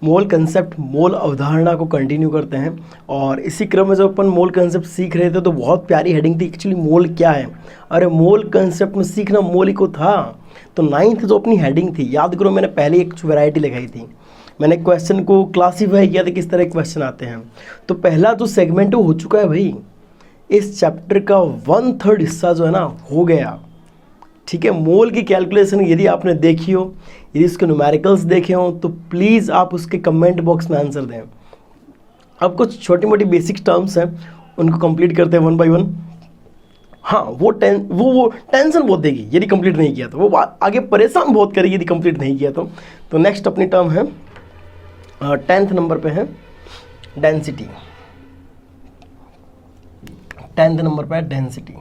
मोल concept, मोल अवधारणा को continue करते हैं। और इसी क्रम में जब अपन मोल कंसेप्ट सीख रहे थे तो बहुत प्यारी हेडिंग थी एक्चुअली, मोल क्या है। अरे मोल कंसेप्ट में सीखना मोल ही को था। तो 9th जो अपनी हेडिंग थी, याद करो मैंने पहले एक वैरायटी लगाई थी, मैंने क्वेश्चन को क्लासीफाई किया था किस तरह क्वेश्चन आते हैं। तो पहला जो सेगमेंट हो चुका है भाई, इस चैप्टर का 1/3 हिस्सा जो है ना हो गया। ठीक है, मोल की कैलकुलेशन यदि आपने देखी हो, यदि उसके न्यूमेरिकल्स देखे हो तो प्लीज़ आप उसके कमेंट बॉक्स में आंसर दें। अब कुछ छोटी मोटी बेसिक टर्म्स हैं, उनको कंप्लीट करते हैं 1 बाय 1। हाँ, वो टेंशन बहुत देगी यदि कंप्लीट नहीं किया तो, वो आगे परेशान बहुत करेगी यदि कंप्लीट नहीं किया तो नेक्स्ट अपनी टर्म है 10th नंबर पे है डेंसिटी। 10th नंबर पे है डेंसिटी।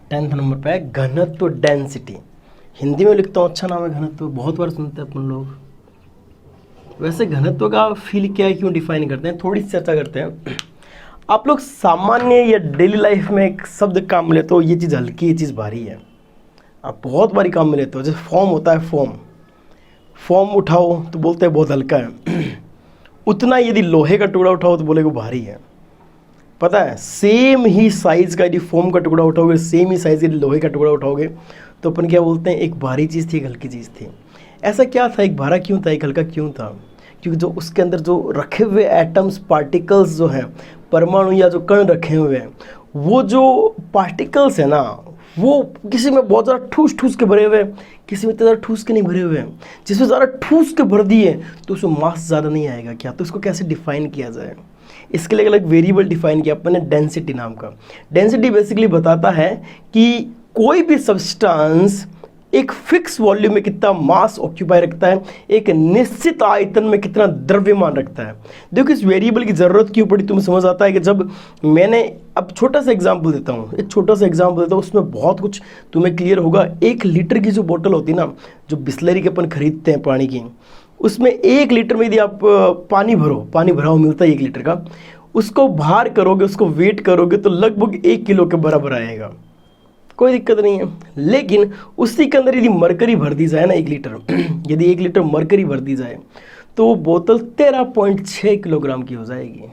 टेंथ नंबर पे है घनत्व, डेंसिटी। हिंदी में लिखता हूँ, अच्छा नाम है घनत्व, बहुत बार सुनते हैं अपन लोग। वैसे घनत्व का फील क्या है, क्यों डिफाइन करते हैं, थोड़ी सी चर्चा करते हैं। आप लोग सामान्य या डेली लाइफ में एक शब्द काम में लेते हो, ये चीज़ हल्की, ये चीज़ भारी है। आप बहुत बारी काम में लेते हो, जैसे फॉर्म होता है, फॉर्म उठाओ तो बोलते हैं बहुत हल्का है। उतना यदि लोहे का टुकड़ा उठाओ तो बोलेगा भारी है। पता है, सेम ही साइज़ का यदि फोम का टुकड़ा उठाओगे, सेम ही साइज़ यदि लोहे का टुकड़ा उठाओगे तो अपन क्या बोलते हैं, एक भारी चीज़ थी, एक हल्की चीज़ थी। ऐसा क्या था, एक भारा क्यों था, एक हल्का क्यों था? क्योंकि जो उसके अंदर जो रखे हुए एटम्स, पार्टिकल्स जो हैं, परमाणु या जो कण रखे हुए हैं, वो जो पार्टिकल्स है ना, वो किसी में बहुत ज़्यादा ठूस ठूस के भरे हुए हैं, किसी में इतना ज़्यादा ठूस के नहीं भरे हुए हैं। जिसमें ज़्यादा ठूस के भर दिए तो उसमें मास ज़्यादा नहीं आएगा क्या? तो इसको कैसे डिफाइन किया जाए? इसके लिए अलग वेरिएबल डिफाइन किया अपन ने, डेंसिटी नाम का। डेंसिटी बेसिकली बताता है कि कोई भी सब्सटेंस एक फिक्स वॉल्यूम में कितना मास ऑक्यूपाई रखता है, एक निश्चित आयतन में कितना द्रव्यमान रखता है। देखो इस वेरिएबल की ज़रूरत क्यों पड़ी, तुम्हें समझ आता है कि जब मैंने, अब छोटा सा एग्जांपल देता हूँ, एक छोटा सा एग्जांपल देता हूँ, उसमें बहुत कुछ तुम्हें क्लियर होगा। 1 लीटर की जो बोतल होती है ना, जो बिस्लरी के अपन खरीदते हैं पानी की, उसमें 1 लीटर में यदि आप पानी भरा हो मिलता है 1 लीटर का, उसको भार करोगे, उसको वेट करोगे तो लगभग 1 किलो के बराबर आएगा, कोई दिक्कत नहीं है। लेकिन उसी के अंदर यदि मरकरी भर दी जाए ना 1 लीटर, यदि 1 लीटर मरकरी भर दी जाए तो वो बोतल 13.6 किलोग्राम की हो जाएगी।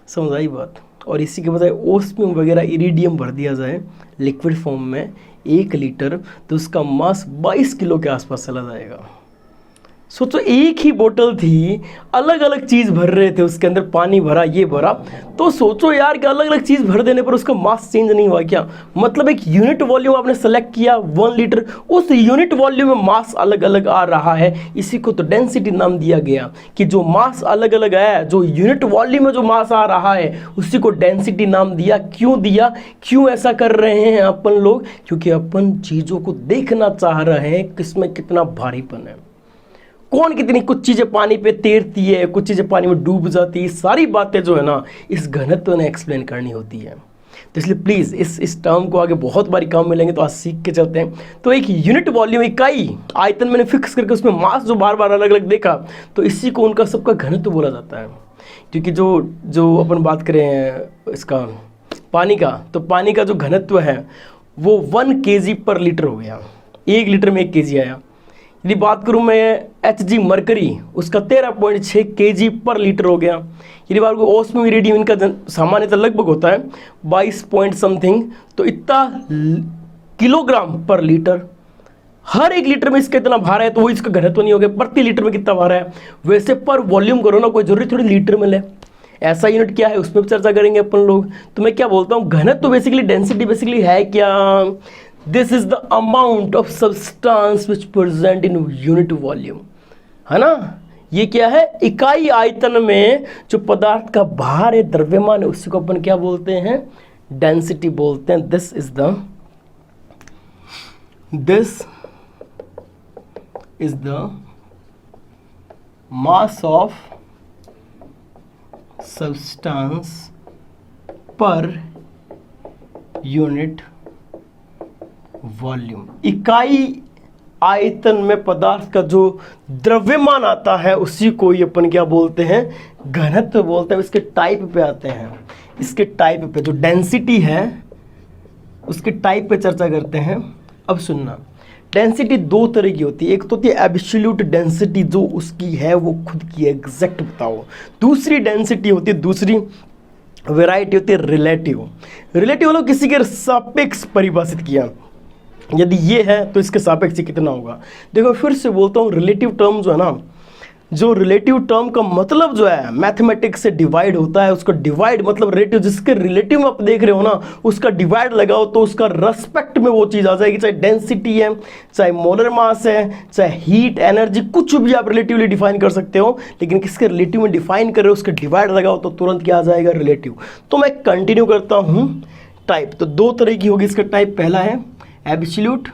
समझ आई बात? और इसी के बजाय ओस्मियम वगैरह इरिडियम भर दिया जाए लिक्विड फॉर्म में 1 लीटर, तो उसका मास 22 किलो के आसपास चला जाएगा। सोचो, एक ही बोतल थी, अलग अलग चीज़ भर रहे थे उसके अंदर, पानी भरा, ये भरा, तो सोचो यार कि अलग अलग चीज़ भर देने पर उसका मास चेंज नहीं हुआ क्या? मतलब एक यूनिट वॉल्यूम आपने सेलेक्ट किया 1 लीटर, उस यूनिट वॉल्यूम में मास अलग अलग आ रहा है, इसी को तो डेंसिटी नाम दिया गया। कि जो मास अलग अलग आया, जो यूनिट वॉल्यूम में जो मास आ रहा है, उसी को डेंसिटी नाम दिया। क्यों दिया, क्यों ऐसा कर रहे हैं अपन लोग? क्योंकि अपन चीज़ों को देखना चाह रहे हैं किसमें कितना भारीपन है, कौन कितनी, कुछ चीज़ें पानी पे तैरती है, कुछ चीज़ें पानी में डूब जाती है। सारी बातें जो है ना इस घनत्व ने एक्सप्लेन करनी होती है। तो इसलिए प्लीज़ इस टर्म को आगे बहुत बारी काम में लेंगे, तो आज सीख के चलते हैं। तो एक यूनिट वॉल्यूम, इकाई आयतन मैंने फिक्स करके उसमें मास जो बार बार अलग अलग देखा, तो इसी को उनका सबका घनत्व बोला जाता है। क्योंकि जो अपन बात करें इसका पानी का, तो पानी का जो घनत्व है वो 1 kg पर लीटर हो गया, 1 लीटर में 1 kg आया। यदि बात करूं मैं Hg मरकरी, उसका 13.6 kg पर लीटर हो गया। यदि बात करूं ओस्मियम इरिडियम, इनका सामान्यतः लगभग होता है 22 पॉइंट समथिंग, तो इतना किलोग्राम पर लीटर। हर 1 लीटर में इसका इतना भार है, तो वो इसका घनत्व नहीं हो गया। प्रति लीटर में कितना भार है, वैसे पर वॉल्यूम करो ना, कोई जरूरी थोड़ी लीटर में ले। ऐसा यूनिट क्या है उसमें भी चर्चा करेंगे अपन लोग। तो मैं क्या बोलता हूँ, घनत्व बेसिकली, डेंसिटी बेसिकली है क्या? This is the amount of substance which present in unit volume, है ना? ये क्या है, इकाई आयतन में जो पदार्थ का भार है, द्रव्यमान है, उसी को अपन क्या बोलते हैं, डेंसिटी बोलते हैं। This is the mass of substance per unit volume. इकाई आयतन में पदार्थ का जो द्रव्यमान आता है उसी को ही अपन क्या बोलते हैं, घनत्व बोलते हैं। इसके टाइप पे आते हैं, इसके टाइप पे जो डेंसिटी है उसके टाइप पे चर्चा करते हैं। अब सुनना, डेंसिटी दो तरह की होती है, एक तो होती है एब्सोल्यूट डेंसिटी जो उसकी है वो खुद की एग्जैक्ट बताओ, दूसरी डेंसिटी होती है, दूसरी वैरायटी होती है रिलेटिव। रिलेटिव वालों किसी के सापेक्ष परिभाषित किया, यदि ये है तो इसके सापेक्ष कितना होगा। देखो फिर से बोलता हूँ, रिलेटिव टर्म जो है ना, जो रिलेटिव टर्म का मतलब जो है मैथमेटिक्स से डिवाइड होता है, उसका डिवाइड मतलब रिलेटिव, जिसके रिलेटिव में आप देख रहे हो ना उसका डिवाइड लगाओ तो उसका रेस्पेक्ट में वो चीज़ आ जाएगी, चाहे डेंसिटी है, चाहे मोलर मास है, चाहे हीट एनर्जी, कुछ भी आप रिलेटिवली डिफाइन कर सकते हो, लेकिन किसके रिलेटिव में डिफाइन कर रहे हो उसका डिवाइड लगाओ तो तुरंत क्या आ जाएगा, रिलेटिव। तो मैं कंटिन्यू करता हूँ टाइप, तो दो तरह की होगी इसका टाइप। पहला है एब्सोल्यूट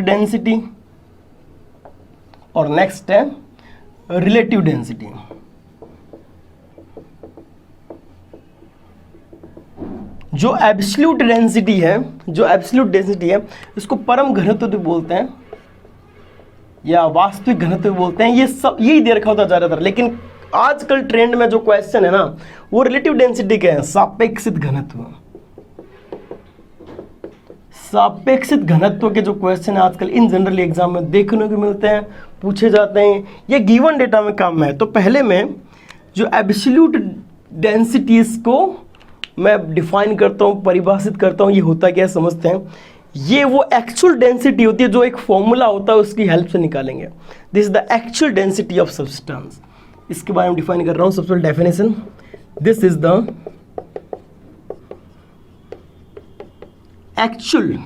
डेंसिटी और नेक्स्ट है रिलेटिव डेंसिटी। जो एब्सोल्यूट डेंसिटी है, इसको परम घनत्व भी बोलते हैं या वास्तविक घनत्व बोलते हैं, ये सब यही दे रखा होता है ज़्यादातर, लेकिन आजकल ट्रेंड में जो क्वेश्चन है ना वो रिलेटिव डेंसिटी के हैं, सापेक्षित घनत्व। सापेक्षित घनत्व के जो क्वेश्चन आजकल इन जनरल एग्जाम में देखने को मिलते हैं, पूछे जाते हैं, ये गिवन डेटा में काम है। तो पहले मैं जो एब्सोल्यूट डेंसिटीज को मैं डिफाइन करता हूँ, परिभाषित करता हूँ, ये होता क्या है समझते हैं। ये वो एक्चुअल डेंसिटी होती है जो एक फॉर्मूला होता है उसकी हेल्प से निकालेंगे। This is the actual density of substance, इसके बारे में डिफाइन कर रहा हूँ। सबसे पहले definition, this is the actual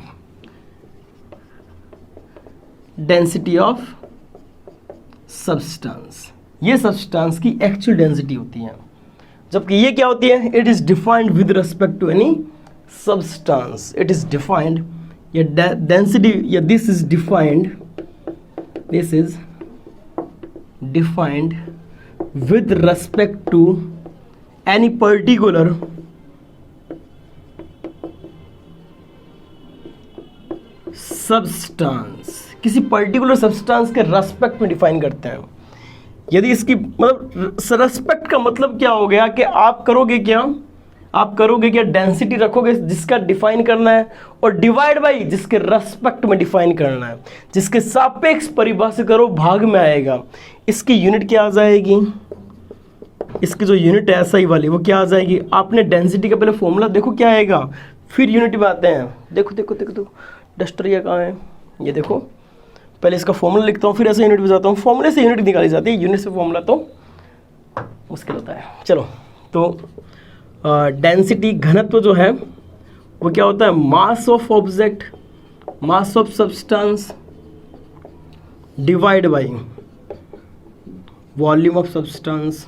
density of substance, ये सब्सटेंस की एक्चुअल डेंसिटी होती है, जबकि ये क्या होती है, it is defined with respect to any substance. It is defined, ये डेंसिटी या this is defined with respect to any particular substance, किसी पर्टिकुलर सब्सटेंस के रेस्पेक्ट में डिफाइन करते हैं। यदि इसकी मतलब रेस्पेक्ट का मतलब क्या हो गया कि आप करोगे क्या डेंसिटी रखोगे जिसका डिफाइन करना है, और डिवाइड बाई जिसके रेस्पेक्ट में डिफाइन करना है, जिसके सापेक्ष परिभाषित करो भाग में आएगा। इसकी यूनिट क्या आ जाएगी, इसकी जो यूनिट है एसआई वाली वो क्या आ जाएगी। आपने डेंसिटी का पहले फॉर्मूला देखो क्या आएगा, फिर यूनिट में आते हैं। देखो डस्टर ये कहाँ है, ये देखो, पहले इसका फॉर्मूला लिखता हूँ फिर ऐसे यूनिट में जाता हूँ। फॉर्मूले से यूनिट निकाली जाती है, यूनिट से फॉर्मूला तो मुश्किल होता है। चलो, तो डेंसिटी घनत्व जो है वो क्या होता है, mass of object, mass of substance divide by volume of substance.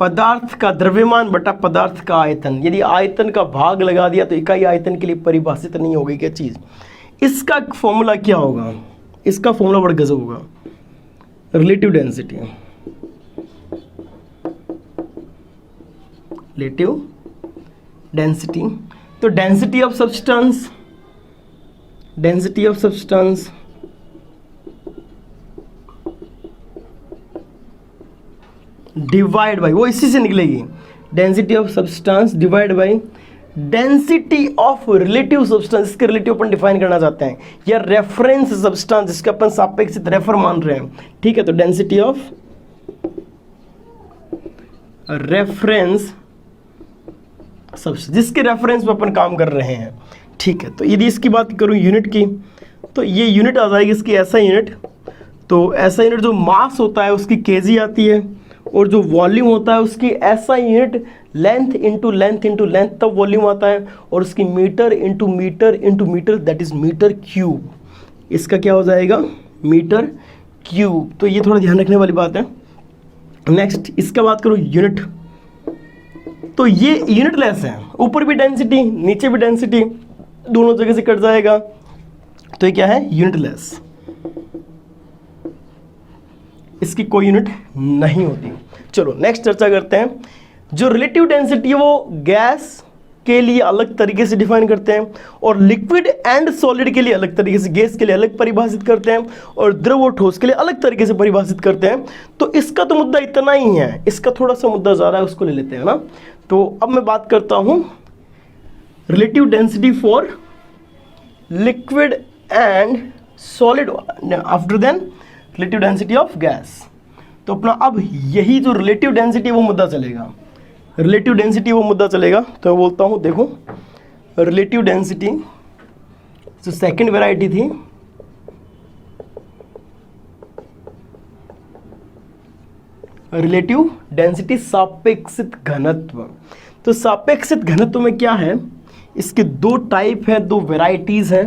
पदार्थ का द्रव्यमान बटा पदार्थ का आयतन। यदि आयतन का भाग लगा दिया तो इकाई आयतन के लिए परिभाषित नहीं होगी क्या चीज। इसका फॉर्मूला क्या होगा, इसका फॉर्मूला बड़ा गजब होगा, रिलेटिव डेंसिटी। रिलेटिव डेंसिटी, तो density of substance, divide by, वो इसी से निकलेगी, density of substance divide by density of relative substance. इसके रिलेटिव अपन डिफाइन करना चाहते हैं, या रेफरेंस सब्सटेंस जिसके अपन सापेक्षित रेफर मान रहे हैं, ठीक है। तो डेंसिटी ऑफ रेफरेंस सब्सटेंस, जिसके रेफरेंस में अपन काम कर रहे हैं, ठीक है। तो यदि इसकी बात करूं यूनिट की, तो ये यूनिट आ जाएगी इसकी ऐसा यूनिट। तो ऐसा यूनिट जो मास होता है उसकी केजी आती है, और जो वॉल्यूम होता है उसकी ऐसा यूनिट लेंथ इंटू लेंथ तब वॉल्यूम आता है, और उसकी metre into metre that is metre cube. इसका क्या हो जाएगा, मीटर क्यूब। तो ये थोड़ा ध्यान रखने वाली बात है। नेक्स्ट इसका बात करूँ यूनिट, तो ये यूनिटलेस है, ऊपर भी डेंसिटी नीचे भी डेंसिटी, दोनों जगह से कट जाएगा, तो ये क्या है, यूनिटलेस। इसकी कोई यूनिट नहीं होती। चलो नेक्स्ट चर्चा करते हैं। जो रिलेटिव डेंसिटी है वो गैस के लिए अलग तरीके से डिफाइन करते हैं, और लिक्विड एंड सॉलिड के लिए अलग तरीके से, गैस के लिए अलग परिभाषित करते हैं, और द्रव और ठोस के लिए अलग तरीके से परिभाषित करते हैं। तो इसका तो मुद्दा इतना ही है, इसका थोड़ा सा मुद्दा ज़्यादा है, उसको ले लेते हैं ना। तो अब मैं बात करता हूँ relative density for liquid and solid after then relative density of gas. तो अपना अब यही जो रिलेटिव डेंसिटी वो मुद्दा चलेगा, रिलेटिव डेंसिटी वो मुद्दा चलेगा। तो मैं बोलता हूँ देखो, रिलेटिव डेंसिटी जो सेकंड वैरायटी थी, रिलेटिव डेंसिटी सापेक्षित घनत्व। तो सापेक्षित घनत्व में क्या है, इसके दो टाइप है, दो वेराइटीज हैं।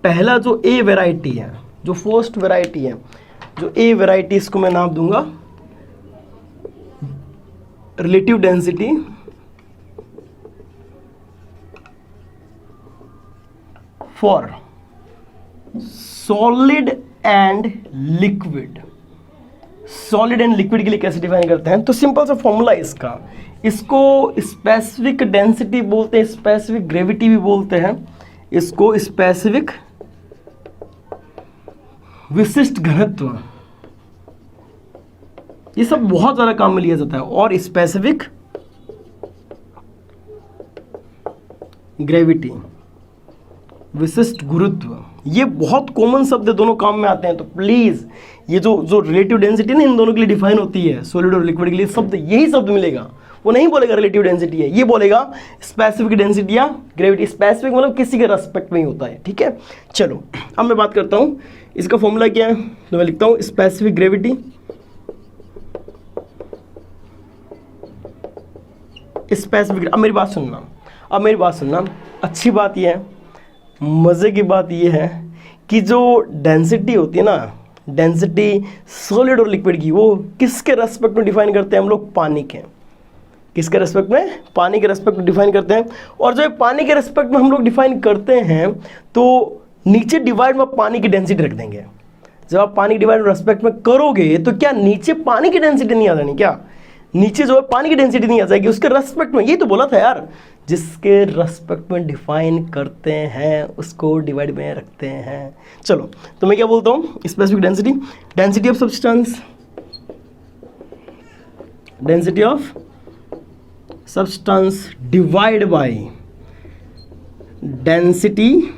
पहला जो ए वेराइटी है, जो फर्स्ट वेराइटी है, जो ए वेराइटी, इसको मैं नाम दूंगा relative density for solid and liquid. Solid and liquid के लिए कैसे डिफाइन करते हैं, तो सिंपल सा फॉर्मूला है इसका। इसको स्पेसिफिक डेंसिटी बोलते हैं, स्पेसिफिक ग्रेविटी भी बोलते हैं, इसको स्पेसिफिक विशिष्ट घनत्व, ये सब बहुत ज़्यादा काम में लिया जाता है। और स्पेसिफिक ग्रेविटी, विशिष्ट गुरुत्व, ये बहुत कॉमन शब्द है, दोनों काम में आते हैं। तो प्लीज़ ये जो रिलेटिव डेंसिटी ना इन दोनों के लिए डिफाइन होती है, सॉलिड और लिक्विड के लिए शब्द, यही शब्द मिलेगा। वो नहीं बोलेगा रिलेटिव डेंसिटी है, ये बोलेगा स्पेसिफिक डेंसिटी या ग्रेविटी। स्पेसिफिक मतलब किसी के रेस्पेक्ट में ही होता है, ठीक है। चलो अब मैं बात करता हूँ इसका फॉर्मूला क्या है। तो मैं लिखता हूँ स्पेसिफिक ग्रेविटी, स्पेसिफिक। अब मेरी बात सुनना, अच्छी बात यह है, मज़े की बात यह है कि जो डेंसिटी होती है ना, डेंसिटी सॉलिड और लिक्विड की, वो किसके रेस्पेक्ट में डिफाइन करते हैं हम लोग, पानी के। किसके रेस्पेक्ट में, पानी के रेस्पेक्ट में डिफाइन करते हैं। और जो पानी के रेस्पेक्ट में हम लोग डिफाइन करते हैं, तो नीचे डिवाइड में पानी की डेंसिटी रख देंगे। जब आप पानी के डिवाइड में रेस्पेक्ट में करोगे तो क्या नीचे पानी की डेंसिटी नहीं आ जानी, क्या नीचे जो है पानी की डेंसिटी नहीं आ जाएगी उसके रेस्पेक्ट में। यही तो बोला था यार, जिसके रेस्पेक्ट में डिफाइन करते हैं उसको डिवाइड में रखते हैं। चलो तो मैं क्या बोलता हूँ, specific density, density of substance, density of substance divide by density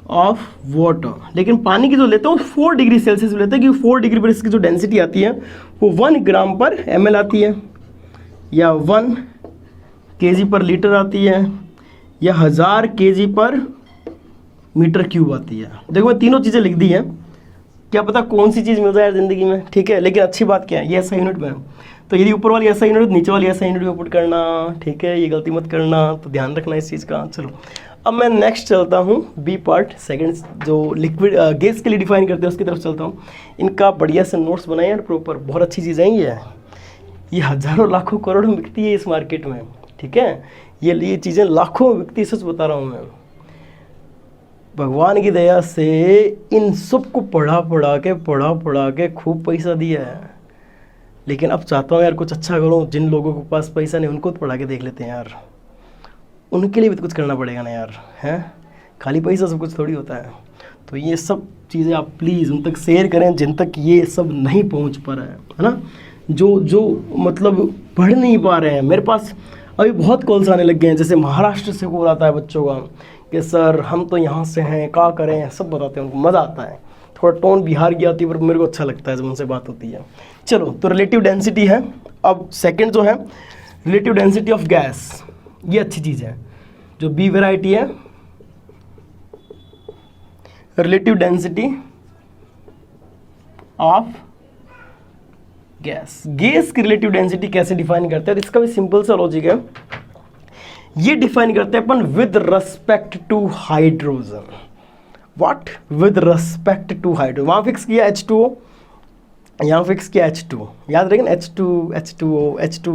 of water. लेकिन पानी की जो लेते हैं वो 4 डिग्री सेल्सियस लेते हैं, क्योंकि 4 डिग्री पर इसकी जो डेंसिटी आती है वो 1 ग्राम पर ml आती है, या 1 kg पर लीटर आती है, या 1000 kg पर मीटर क्यूब आती है। देखो मैं तीनों चीज़ें लिख दी हैं, क्या पता कौन सी चीज़ मिल जाए ज़िंदगी में, ठीक है। लेकिन अच्छी बात क्या है, ये ऐसा यूनिट में है, तो यदि ऊपर वाली ऐसा यूनिट नीचे वाली ऐसा यूनिट में पुट करना, ठीक है, ये गलती मत करना, तो ध्यान रखना इस चीज़ का। चलो अब मैं नेक्स्ट चलता हूँ बी पार्ट सेकंड, जो लिक्विड गैस के लिए डिफाइन करते हैं उसकी तरफ चलता हूँ। इनका बढ़िया से नोट्स बनाए यार प्रॉपर, बहुत अच्छी चीज़ है ये हज़ारों लाखों करोड़ में बिकती है इस मार्केट में, ठीक है। ये चीज़ें लाखों में बिकती है, सच बता रहा हूँ मैं। भगवान की दया से इन सब को पढ़ा के खूब पैसा दिया है। लेकिन अब चाहता हूँ यार कुछ अच्छा करूँ, जिन लोगों के पास पैसा नहीं उनको तो पढ़ा के देख लेते हैं यार, उनके लिए भी तो कुछ करना पड़ेगा ना यार, हैं। खाली पैसा सब कुछ थोड़ी होता है। तो ये सब चीज़ें आप प्लीज़ उन तक शेयर करें जिन तक ये सब नहीं पहुंच पा रहा है ना, जो मतलब पढ़ नहीं पा रहे हैं। मेरे पास अभी बहुत कॉल्स आने लग गए हैं, जैसे महाराष्ट्र से कॉल आता है बच्चों का कि सर हम तो यहाँ से हैं, क्या करें, सब बताते हैं, उनको मज़ा आता है। थोड़ा टोन बिहार की आती है पर मेरे को अच्छा लगता है जब उनसे बात होती है। चलो तो रिलेटिव डेंसिटी है। अब सेकंड जो है रिलेटिव डेंसिटी ऑफ गैस, ये अच्छी चीज़ है। जो बी वैरायटी है, relative density of gas. Gas की रिलेटिव डेंसिटी कैसे डिफाइन करते हैं, तो इसका भी सिंपल सा लॉजिक है। ये डिफाइन करते हैं अपन with respect to hydrogen. What, with respect to hydrogen. वहां फिक्स किया H2O, यहाँ फिक्स किया H2, याद रहेगा ना,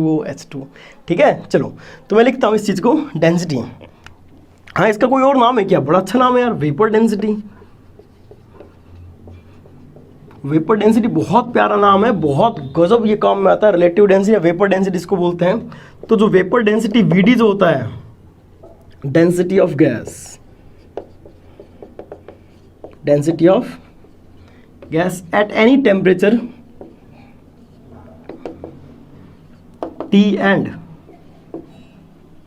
H2O, ठीक है। चलो तो मैं लिखता हूँ इस चीज़ को डेंसिटी। हाँ इसका कोई और नाम है क्या, बड़ा अच्छा नाम है यार, वेपर डेंसिटी। वेपर डेंसिटी बहुत प्यारा नाम है, बहुत गजब ये काम में आता है। रिलेटिव डेंसिटी या वेपर डेंसिटी इसको बोलते हैं। तो जो वेपर डेंसिटी VD जो होता है, density of gas, density of gas at any temperature T and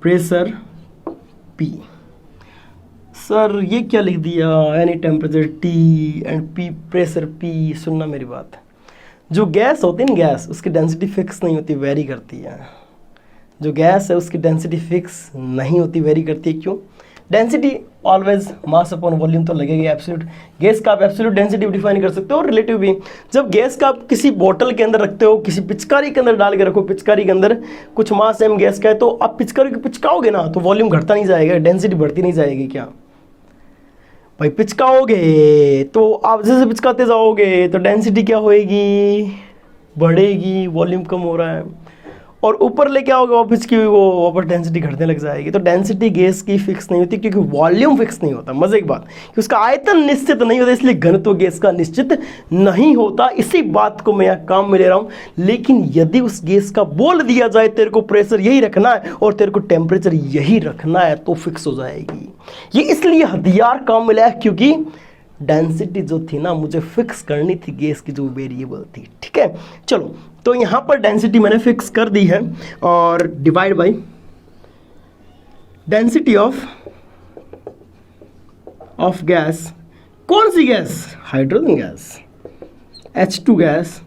pressure P। Sir ये क्या लिख दिया, any temperature T and P pressure P। सुनना मेरी बात, जो गैस होती है ना गैस, उसकी डेंसिटी फिक्स नहीं होती, वेरी करती है। जो गैस है उसकी डेंसिटी फिक्स नहीं होती, वेरी करती है। क्यों? Density always mass upon volume तो लगेगी। एब्सोल्यूट गैस का आप एब्सोल्यूट डेंसिटी डिफाइन कर सकते हो और रिलेटिव भी। जब गैस का आप किसी बोतल के अंदर रखते हो, किसी पिचकारी के अंदर डाल के रखो, पिचकारी के अंदर कुछ मास m गैस का है, तो आप पिचकारी को पिचकाओगे ना तो वॉल्यूम घटता नहीं जाएगा, डेंसिटी बढ़ती नहीं जाएगी। क्या भाई? पिचकाओगे तो आप जैसे पिचकाते जाओगे तो डेंसिटी क्या होएगी? बढ़ेगी, वॉल्यूम कम हो रहा है। और ऊपर लेके आओगे वापस की वो वापस डेंसिटी घटने लग जाएगी। तो डेंसिटी गैस की फिक्स नहीं होती क्योंकि वॉल्यूम फिक्स नहीं होता। मजे की बात कि उसका आयतन निश्चित नहीं होता, इसलिए घनत्व गैस का निश्चित नहीं होता। इसी बात को मैं यहाँ काम में ले रहा हूँ। लेकिन यदि उस गैस का बोल दिया जाए तेरे को प्रेशर यही रखना है और तेरे को टेम्परेचर यही रखना है तो फिक्स हो जाएगी। ये इसलिए हथियार काम में लाया क्योंकि डेंसिटी जो थी ना मुझे फिक्स करनी थी, गैस की जो वेरिएबल थी। ठीक है, चलो तो यहाँ पर डेंसिटी मैंने फिक्स कर दी है और divide by density of gas. कौन सी gas? Hydrogen gas, H2 gas.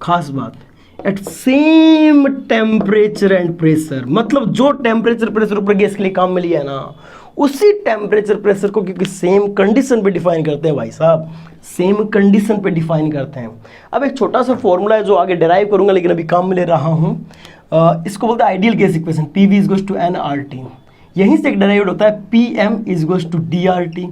खास बात, at same temperature and pressure, मतलब जो टेम्परेचर प्रेशर ऊपर गैस के लिए काम में लिया है ना, उसी टेम्परेचर प्रेशर को क्योंकि सेम कंडीशन पे डिफाइन करते हैं भाई साहब, सेम कंडीशन पे डिफाइन करते हैं। अब एक छोटा सा फॉर्मूला है जो आगे डिराइव करूंगा लेकिन अभी काम में ले रहा हूं। इसको बोलते हैं ideal gas equation, PV is to nRT। यहीं से एक डिराइव्ड होता है PM इज टू DRT।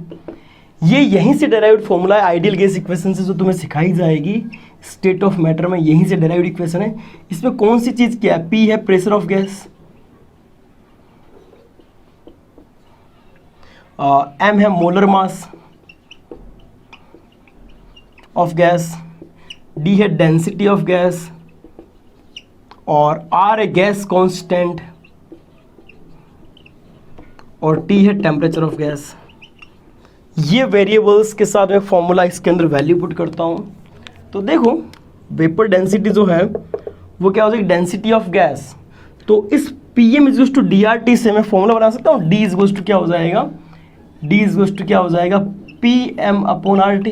ये यहीं से डिराइव्ड फॉर्मूला है आइडियल गैस इक्वेशन से, जो तुम्हें सिखाई जाएगी स्टेट ऑफ मैटर में। यहीं से डिराइव्ड इक्वेशन है। इसमें कौन सी चीज क्या है? P है प्रेशर ऑफ गैस, M है molar mass of gas, D है डेंसिटी ऑफ गैस और R है गैस कांस्टेंट और T है टेम्परेचर ऑफ गैस। ये वेरिएबल्स के साथ मैं फॉर्मूला इसके अंदर वैल्यू पुट करता हूँ। तो देखो वेपर डेंसिटी जो है वो क्या हो जाएगी? Density of gas. तो इस PM इज टू DRT से मैं फॉर्मूला बना सकता हूँ। D इज टू क्या हो जाएगा? D इज टू क्या हो जाएगा? PM upon RT।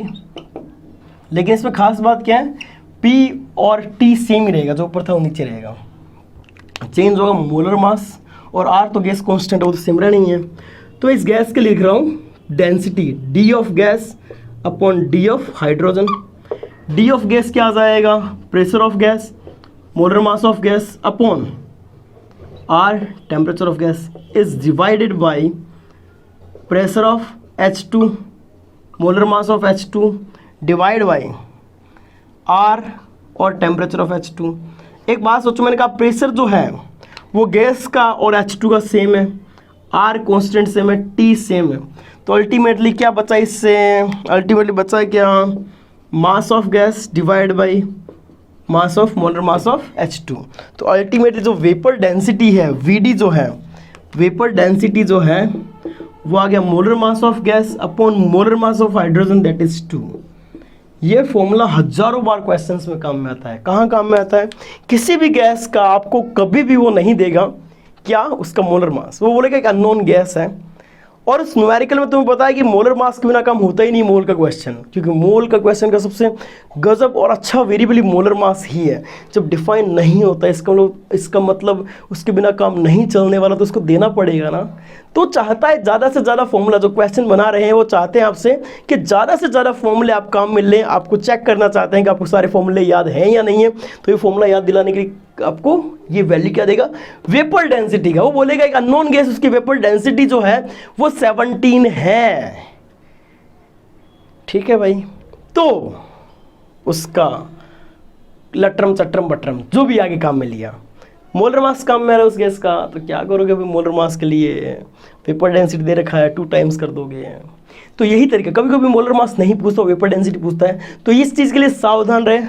लेकिन इसमें खास बात क्या है? P और T सेम ही रहेगा, जो ऊपर था वो नीचे रहेगा। चेंज होगा मोलर मास और R तो गैस कांस्टेंट है, वो तो सेम नहीं है। तो इस गैस के लिख रहा हूँ density D of gas upon D of hydrogen. D of gas क्या आ जाएगा? Pressure of gas, molar mass of gas upon R temperature of gas is divided by pressure of H2, molar mass of H2 divide by R और temperature of H2। एक बात सोचो, मैंने कहा pressure जो है वो गैस का और H2 का सेम है, R कांस्टेंट सेम है, T सेम है। तो अल्टीमेटली क्या बचा इससे? अल्टीमेटली बचा क्या? Mass of gas divide by mass of molar mass of H2। तो अल्टीमेटली जो वेपर डेंसिटी है VD जो है, वेपर डेंसिटी जो है वो आ गया molar mass of gas upon molar mass of hydrogen that is 2। ये फॉर्मूला हजारों बार क्वेश्चंस में काम में आता है। कहाँ काम में आता है? किसी भी गैस का आपको कभी भी वो नहीं देगा क्या उसका मोलर मास, वो बोलेगा एक अननोन गैस है। और इस न्यूमेरिकल में तुम्हें पता है कि मोलर मास के बिना काम होता ही नहीं मोल का क्वेश्चन, क्योंकि मोल का क्वेश्चन का सबसे गजब और अच्छा वेरिएबल मोलर मास ही है। जब डिफाइन नहीं होता इसका मतलब उसके बिना काम नहीं चलने वाला, तो उसको देना पड़ेगा ना। तो चाहता है ज़्यादा से ज़्यादा फॉर्मूला, जो क्वेश्चन बना रहे हैं वो चाहते हैं आपसे कि ज़्यादा से ज़्यादा फॉर्मूले आप काम में लें। आपको चेक करना चाहते हैं कि आपको सारे फॉर्मूले याद हैं या नहीं है। तो ये फॉर्मूला याद दिलाने के लिए आपको ये वैल्यू क्या देगा? वेपर डेंसिटी का। वो बोलेगा एक अननोन गैस, उसकी वेपर डेंसिटी जो है वो 17 है। ठीक है भाई, तो उसका लटरम चटरम बटरम जो भी आगे काम में लिया, मोलर मास काम में आ रहा है उस गैस का, तो क्या करोगे भाई? मोलर मास के लिए वेपर डेंसिटी दे रखा है, 2 टाइम्स कर दोगे। तो यही तरीका, कभी कभी मोलर मास नहीं पूछता, वेपर डेंसिटी पूछता है। तो इस चीज़ के लिए सावधान रहे,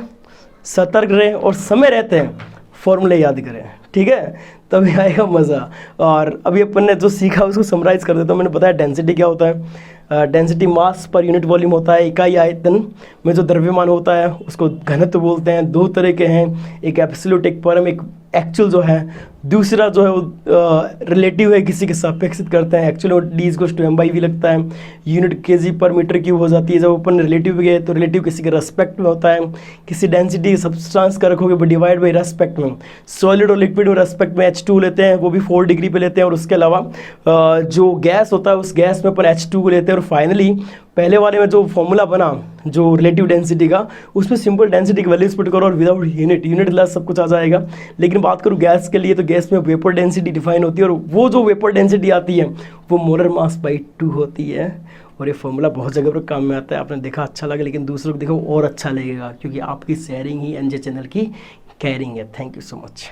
सतर्क रहे और समय रहते हैं फॉर्मूले याद करें। ठीक है, तभी आएगा मज़ा। और अभी अपन ने जो सीखा उसको समराइज कर देता हूँ। मैंने बताया डेंसिटी क्या होता है। Density mass per unit volume होता है। इकाई आयतन में जो द्रव्यमान होता है उसको घनत्व बोलते हैं। 2 तरह के हैं, एक एब्सोल्यूट, एक परम, एक एक्चुअल जो है दूसरा जो है वो रिलेटिव है, किसी के सापेक्षित करते हैं, actually D is to M by V लगता है, unit kg per metre cube हो जाती है जब अपन रिलेटिव गए, तो रिलेटिव किसी के रेस्पेक्ट में होता है, किसी डेंसिटी सब्सटेंस का रखोगे डिवाइड बाई रेस्पेक्ट में, सॉलिड और लिक्विड में रेस्पेक्ट में H2 लेते हैं, वो भी 4 डिग्री पे लेते हैं, और उसके अलावा जो गैस होता है उस गैस में अपन H2 को लेते हैं, और फाइनली पहले वाले में जो फॉर्मूला बना जो रिलेटिव डेंसिटी का, उसमें सिंपल डेंसिटी की वैल्यूज पुट करो और विदाउट यूनिट लेस सब कुछ आ जाएगा। लेकिन बात करूँ गैस के लिए, तो गैस में वेपर डेंसिटी डिफाइन होती है, और वो जो वेपर डेंसिटी आती है वो मोलर मास बाई 2 होती है। और ये फॉर्मूला बहुत जगह पर काम में आता है, आपने देखा अच्छा लगा, लेकिन दूसरों को देखो और अच्छा लगेगा, क्योंकि आपकी शेयरिंग ही एनजे चैनल की केयरिंग है। Thank you so much.